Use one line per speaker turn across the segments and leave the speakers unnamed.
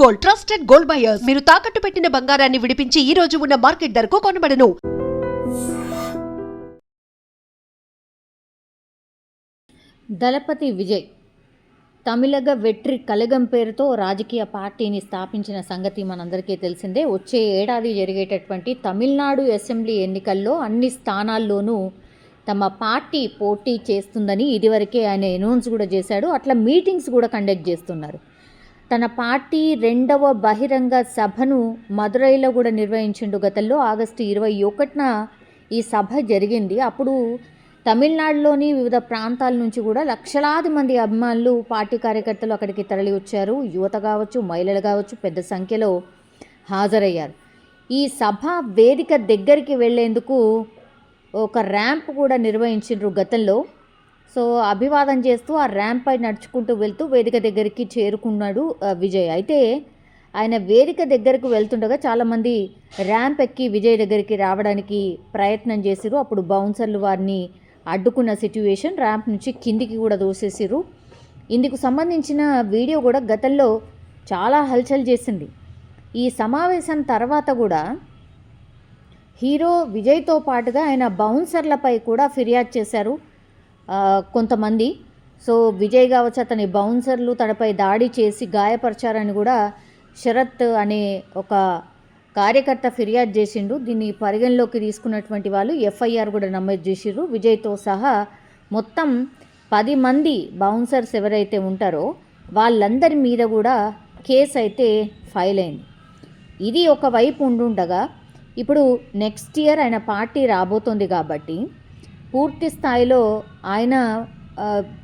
Gold, trusted gold buyers. మీరు తాకట్టు పెట్టిన బంగారాన్ని విడిపించి ఈ రోజు ఉన్న మార్కెట్ ధరకు కొనబడను.
దళపతి విజయ్ తమిళగ వెట్రి కలగం పేరుతో రాజకీయ పార్టీని స్థాపించిన సంగతి మనందరికీ తెలిసిందే. వచ్చే ఏడాది జరిగేటటువంటి తమిళనాడు అసెంబ్లీ ఎన్నికల్లో అన్ని స్థానాల్లోనూ తమ పార్టీ పోటీ చేస్తుందని ఇదివరకే ఆయన అనౌన్స్ కూడా చేశాడు. అట్లా మీటింగ్స్ కూడా కండక్ట్ చేస్తున్నారు. తన పార్టీ 2వ బహిరంగ సభను మదురైలో కూడా నిర్వహించిండు. గతంలో ఆగస్టు 21న ఈ సభ జరిగింది. అప్పుడు తమిళనాడులోని వివిధ ప్రాంతాల నుంచి కూడా లక్షలాది మంది అభిమానులు, పార్టీ కార్యకర్తలు అక్కడికి తరలి వచ్చారు. యువత కావచ్చు, మహిళలు కావచ్చు, పెద్ద సంఖ్యలో హాజరయ్యారు. ఈ సభ వేదిక దగ్గరికి వెళ్లేందుకు ఒక ర్యాంప్ కూడా నిర్వహించిండ్రు గతంలో. సో అభివాదం చేస్తూ ఆ ర్యాంప్ పై నడుచుకుంటూ వెళ్తూ వేదిక దగ్గరికి చేరుకున్నాడు విజయ్. అయితే ఆయన వేదిక దగ్గరకు వెళ్తుండగా చాలామంది ర్యాంప్ ఎక్కి విజయ్ దగ్గరికి రావడానికి ప్రయత్నం చేసిరు. అప్పుడు బౌన్సర్లు వారిని అడ్డుకున్న సిట్యుయేషన్, ర్యాంప్ నుంచి కిందికి కూడా దోసేసిరు. ఇందుకు సంబంధించిన వీడియో కూడా గతంలో చాలా హల్చల్ చేసింది. ఈ సమావేశం తర్వాత కూడా హీరో విజయ్తో పాటుగా ఆయన బౌన్సర్లపై కూడా ఫిర్యాదు చేశారు కొంతమంది. సో విజయ్ కావచ్చు, అతని బౌన్సర్లు తనపై దాడి చేసి గాయపరిచారని కూడా శరత్ అనే ఒక కార్యకర్త ఫిర్యాదు చేసిండు. దీన్ని పరిగణలోకి తీసుకున్నటువంటి వాళ్ళు ఎఫ్ఐఆర్ కూడా నమోదు చేసిర్రు. విజయ్తో సహా మొత్తం 10 మంది బౌన్సర్స్ ఎవరైతే ఉంటారో వాళ్ళందరి మీద కూడా కేసు అయితే ఫైల్ అయింది. ఇది ఒకవైపు ఉండుండగా ఇప్పుడు నెక్స్ట్ ఇయర్ ఆయన పార్టీ రాబోతోంది కాబట్టి పూర్తి స్థాయిలో ఆయన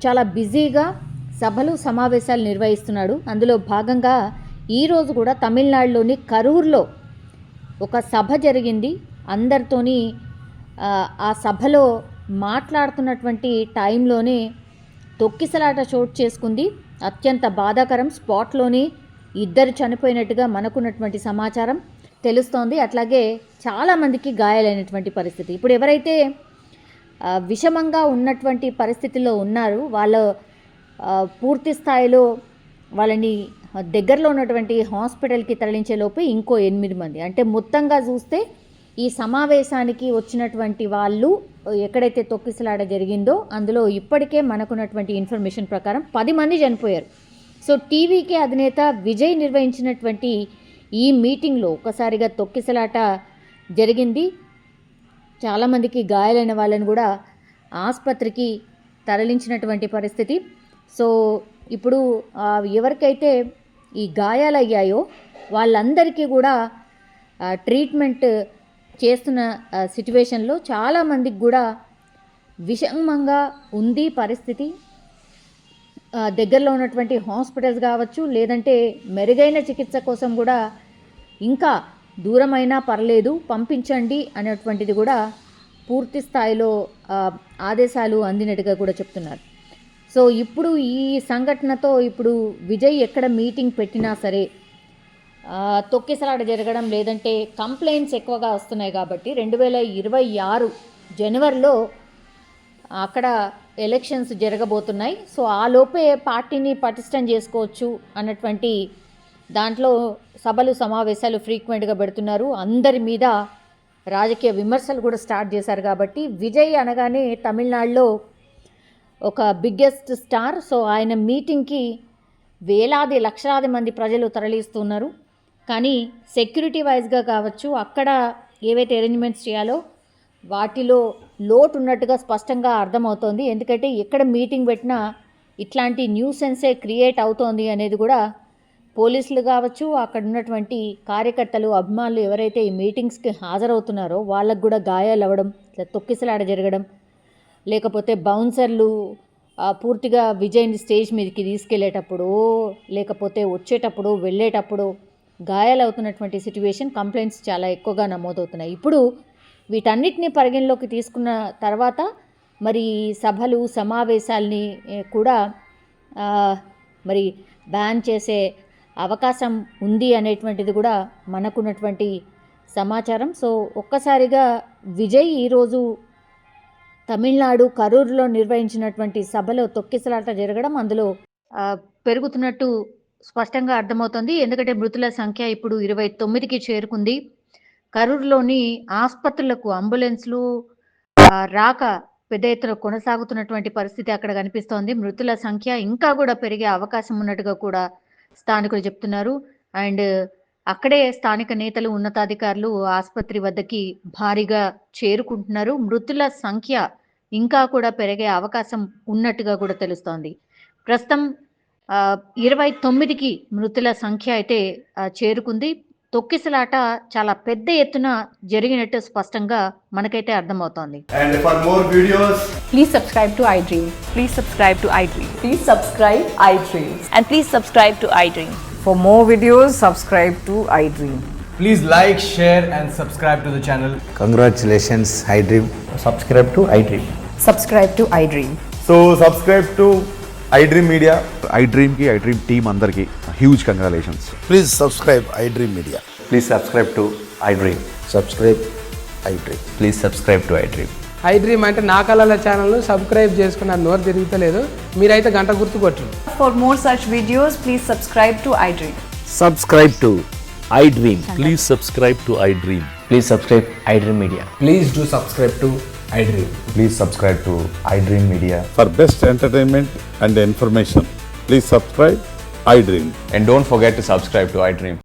చాలా బిజీగా సభలు, సమావేశాలు నిర్వహిస్తున్నాడు. అందులో భాగంగా ఈరోజు కూడా తమిళనాడులోని కరూర్లో ఒక సభ జరిగింది. అందరితోని ఆ సభలో మాట్లాడుతున్నటువంటి టైంలోనే తొక్కిసలాట చోటు చేసుకుంది. అత్యంత బాధాకరం. స్పాట్లోనే 2 చనిపోయినట్టుగా మనకున్నటువంటి సమాచారం తెలుస్తోంది. అట్లాగే చాలామందికి గాయాలైనటువంటి పరిస్థితి. ఇప్పుడు ఎవరైతే విషమంగా ఉన్నటువంటి పరిస్థితిలో ఉన్నారు వాళ్ళ పూర్తి స్థాయిలో వాళ్ళని దగ్గరలో ఉన్నటువంటి హాస్పిటల్కి తరలించేలోపు ఇంకో 8 మంది, అంటే మొత్తంగా చూస్తే ఈ సమావేశానికి వచ్చినటువంటి వాళ్ళు ఎక్కడైతే తొక్కిసలాట జరిగిందో అందులో ఇప్పటికే మనకున్నటువంటి ఇన్ఫర్మేషన్ ప్రకారం 10 మంది చనిపోయారు. సో టీవీకే అధినేత విజయ్ నిర్వహించినటువంటి ఈ మీటింగ్లో ఒక్కసారిగా తొక్కిసలాట జరిగింది. చాలామందికి గాయాలైన వాళ్ళని కూడా ఆసుపత్రికి తరలించినటువంటి పరిస్థితి. సో ఇప్పుడు ఎవరికైతే ఈ గాయాలయ్యాయో వాళ్ళందరికీ కూడా ట్రీట్మెంట్ చేస్తున్న సిట్యువేషన్లో చాలామందికి కూడా విషమంగా ఉంది పరిస్థితి. దగ్గరలో ఉన్నటువంటి హాస్పిటల్స్ కావచ్చు, లేదంటే మెరుగైన చికిత్స కోసం కూడా ఇంకా దూరమైనా పర్లేదు పంపించండి అనేటువంటిది కూడా పూర్తి స్థాయిలో ఆదేశాలు అందినట్టుగా కూడా చెప్తున్నారు. సో ఇప్పుడు ఈ సంఘటనతో ఇప్పుడు విజయ్ ఎక్కడ మీటింగ్ పెట్టినా సరే తొక్కిసలాట జరగడం, లేదంటే కంప్లైంట్స్ ఎక్కువగా వస్తున్నాయి కాబట్టి 2026 జనవరిలో అక్కడ ఎలక్షన్స్ జరగబోతున్నాయి. సో ఆ లోపే పార్టీని పటిష్టం చేసుకోవచ్చు అన్నటువంటి దాంట్లో సభలు, సమావేశాలు ఫ్రీక్వెంట్గా పెడుతున్నారు. అందరి మీద రాజకీయ విమర్శలు కూడా స్టార్ట్ చేశారు కాబట్టి విజయ్ అనగానే తమిళనాడులో ఒక బిగ్గెస్ట్ స్టార్. సో ఆయన మీటింగ్కి వేలాది, లక్షలాది మంది ప్రజలు తరలిస్తున్నారు. కానీ సెక్యూరిటీ వైజ్గా కావచ్చు, అక్కడ ఏవైతే అరేంజ్మెంట్స్ చేయాలో వాటిలో లోటు ఉన్నట్టుగా స్పష్టంగా అర్థమవుతోంది. ఎందుకంటే ఎక్కడ మీటింగ్ పెట్టినా ఇట్లాంటి న్యూసెన్సే క్రియేట్ అవుతోంది అనేది కూడా పోలీసులు కావచ్చు, అక్కడ ఉన్నటువంటి కార్యకర్తలు, అభిమానులు ఎవరైతే ఈ మీటింగ్స్కి హాజరవుతున్నారో వాళ్ళకు కూడా గాయాలు అవ్వడం, తొక్కిసలాట జరగడం, లేకపోతే బౌన్సర్లు పూర్తిగా విజయ్ని స్టేజ్ మీదకి తీసుకెళ్లేటప్పుడు, లేకపోతే వచ్చేటప్పుడు, వెళ్ళేటప్పుడు గాయాలు అవుతున్నటువంటి సిట్యువేషన్, కంప్లైంట్స్ చాలా ఎక్కువగా నమోదవుతున్నాయి. ఇప్పుడు వీటన్నిటిని పరిగణలోకి తీసుకున్న తర్వాత మరి సభలు, సమావేశాల్ని కూడా మరి బ్యాన్ చేసే అవకాశం ఉంది అనేటువంటిది కూడా మనకున్నటువంటి సమాచారం. సో ఒక్కసారిగా విజయ్ ఈరోజు తమిళనాడు కరూరులో నిర్వహించినటువంటి సభలో తొక్కిసలాట జరగడం, అందులో పెరుగుతున్నట్టు స్పష్టంగా అర్థమవుతుంది. ఎందుకంటే మృతుల సంఖ్య ఇప్పుడు 29కి చేరుకుంది. కరూరులోని ఆస్పత్రులకు అంబులెన్స్‌లు రాక పెద్ద ఎత్తున కొనసాగుతున్నటువంటి పరిస్థితి అక్కడ కనిపిస్తోంది. మృతుల సంఖ్య ఇంకా కూడా పెరిగే అవకాశం ఉన్నట్టుగా కూడా స్థానికులు చెప్తున్నారు. అండ్ అక్కడే స్థానిక నేతలు, ఉన్నతాధికారులు ఆసుపత్రి వద్దకి భారీగా చేరుకుంటున్నారు. మృతుల సంఖ్య ఇంకా కూడా పెరిగే అవకాశం ఉన్నట్టుగా కూడా తెలుస్తోంది. ప్రస్తుతం 29కి మృతుల సంఖ్య అయితే చేరుకుంది. తొక్కిసలాట చాలా పెద్ద ఎత్తున జరిగినట్టు స్పష్టంగా మనకైతే అర్థమవుతోంది.
And for more videos,
Please subscribe to iDream.
Please subscribe to iDream.
Please subscribe iDream.
And please subscribe to iDream.
For more videos, subscribe to iDream.
please like, share and subscribe to the channel.
Congratulations, iDream.
Subscribe to iDream.
Subscribe to iDream.
So subscribe to iDream Media.
iDream की iDream team अंदर की huge congratulations.
Please subscribe iDream Media.
Please subscribe to iDream.
Subscribe iDream.
Please subscribe to iDream.
iDream అంటే నా కళల ఛానల్ను subscribe చేసుకున్న నోరు తిరుగుతలేదు. మీరైతే గంట గుర్తు కొట్టండి.
For more such videos, please subscribe to iDream.
Subscribe to iDream.
Please subscribe to iDream. Please subscribe iDream Media.
Please do subscribe to iDream.
Please subscribe to iDream Media.
For best entertainment and information, please subscribe iDream.
And don't forget to subscribe to iDream.